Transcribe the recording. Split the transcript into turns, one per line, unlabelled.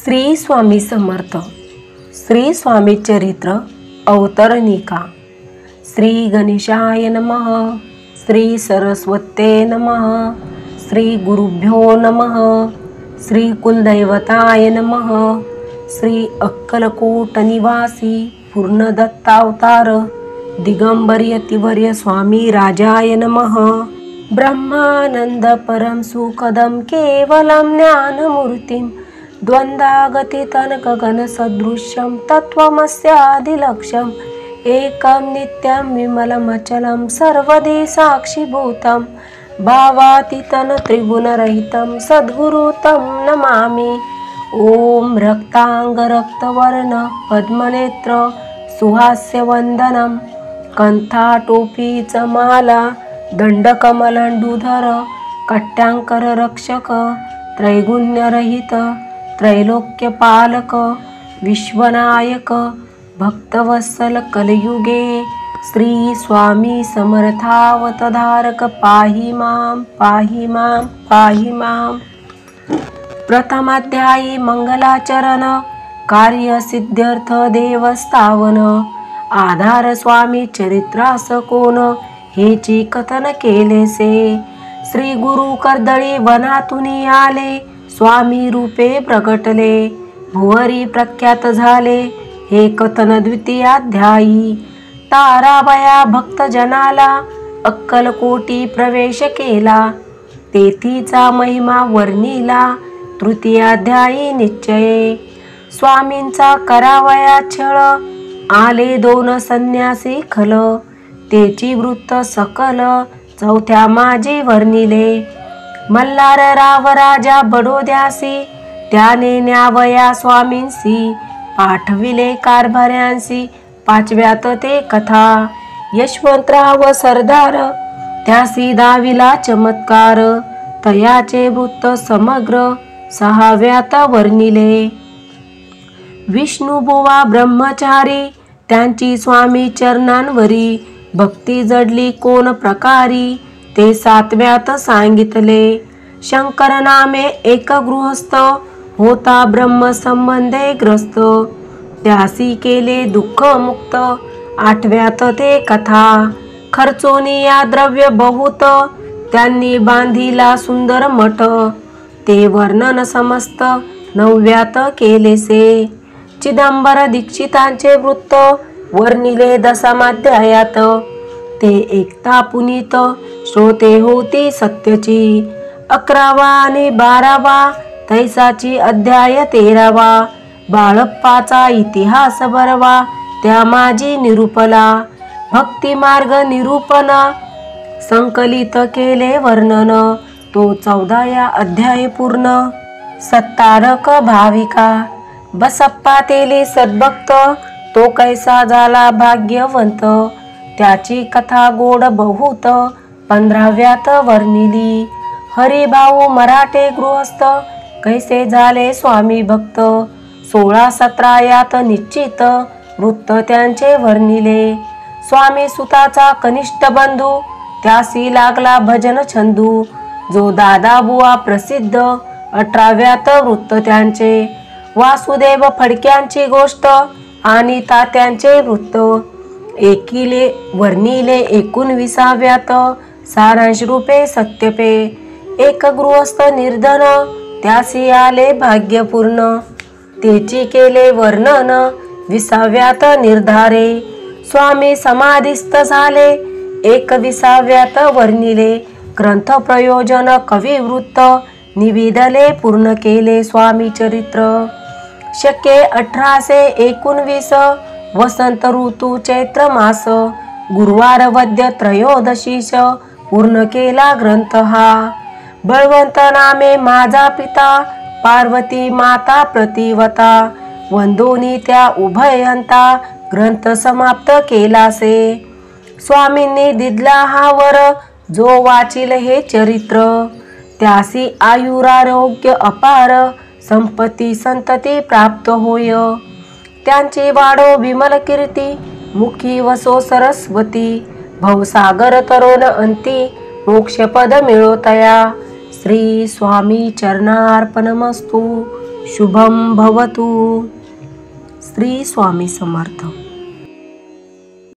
श्री स्वामी समर्थ श्री स्वामी चरित्र अवतरणिका। श्री गणेशाय नमः। श्री सरस्वते नमः। श्री गुरुभ्यो नमः। श्री कुलदैवताय नमः। श्री अक्कलकोट निवासी पूर्णदत्तावतार दिगंबर यतिवर्य स्वामी राजाय नमः। ब्रह्मानंद परम सुखदं केवलं ज्ञानमूर्तिं द्वन्द्वागतितनकगण सदृश्यं तत्त्वमस्यादिलक्ष्यम् एकं नित्यं विमलमचलं सर्वदि साक्षिभूतं भावातीतं त्रिगुणरहितं सद्गुरुतं नमामि। ॐ रक्तांग रक्तवर्ण पद्मनेत्र सुहास्यवन्दनं कंठाटोपीच माला दंडकमलंडूधर कट्यांकर रक्षक त्रैगुण्यरहित त्रैलोक्यपालक विश्वनायक भक्तवत्सल कलयुगे श्री स्वामी समर्थावतधारक पाहि मां पाहि मां पाहि मां। प्रथमाध्यायी मंगलाचरण कार्य सिद्ध्यर्थ देवस्थावन आधार स्वामी चरित्रास कोण हेची कथन केलेसे। श्री गुरु कर्दळी वनातून आले स्वामी रूपे प्रगटले भुवरी प्रख्यात झाले हे कथन द्वितीयाध्यायी। ताराबया भक्तजनाला अक्कलकोटी प्रवेश केला तेथीचा महिमा वर्णिला तृतीयाध्यायी निश्चये। स्वामींचा करावया छळ आले दोन संन्यासी खल तेची वृत्त सकल चौथ्या माझी वर्णिले। मल्हार राव राजा बडोद्यासी त्याने न्यावया स्वामींसी पाठविले कारभाऱ्यांसी पाचव्यात ते कथा। यशवंतराव सरदार त्यासी दाविला चमत्कार तयाचे वृत्त समग्र सहाव्यात वर्णिले। विष्णुबुवा ब्रह्मचारी त्यांची स्वामी चरणांवरी भक्ती जडली कोण प्रकारी ते सातव्यात सांगितले। शंकर नामे एक गृहस्थ होता ब्रह्म संबंधे ग्रस्त त्यासी केले दुःख मुक्त आठव्यात ते कथा। खर्चोनिया द्रव्य बहुत त्यांनी बांधिला सुंदर मठ ते वर्णन समस्त नवव्यात केलेसे। चिदंबर दीक्षितांचे वृत्त वर्णिले दशमाध्यायात ते एकता पुनीत श्रोते होती सत्यची। 11वा आणि 12वा तैसाची अध्याय 13वा बाळप्पाचा इतिहास बरवा त्या माझी निरूपला। भक्ती मार्ग निरूपण संकलित केले वर्णन तो 14या अध्याय पूर्ण। सत्तारक भाविका बसप्पा तेली सद्भक्त तो कैसा झाला भाग्यवंत त्याची कथा गोड बहुत 15व्यात वर्णिली। हरिभाऊ मराठे गृहस्थ कैसे झाले स्वामी भक्त 16-17 यात निश्चित वृत्त त्यांचे वर्णिले। स्वामी सुताचा कनिष्ठ बंधू त्यासी लागला भजन छंदू जो दादा बुवा प्रसिद्ध 18व्यात वृत्त त्यांचे। वासुदेव फडक्यांची गोष्ट आणि तात्यांचे वृत्त एकीले वर्णिले 19व्यात सारांश रूपे सत्यपे। एक गृहस्थ निर्धन त्यासी आले भाग्यपूर्ण तेची केले वर्णन 20व्यात निर्धारे। स्वामी समाधिस्थ झाले 21व्यात वर्णिले ग्रंथ प्रयोजन कविवृत्त निविदले पूर्ण केले स्वामी चरित्र। शके 1819 वसंत ऋतू चैत्र मास गुरुवार वद्य त्रयोदशीश पूर्ण केला ग्रंथ हा। बळवंत नामे माझा पिता पार्वती माता प्रतिवता वंदोनी त्या उभयंता ग्रंथ समाप्त केलासे। स्वामींनी दिदला हा वर जो वाचिल हे चरित्र त्यासी आयुरारोग्य अपार संपत्ती संतती प्राप्त होय। त्यांची वाढो विमल कीर्ती मुखी वसो सरस्वती भवसागर तरोन अंती मोक्षपद मिळोतया। श्री स्वामी चरणार्पणमस्तु। शुभम भवतु. श्री स्वामी समर्थ.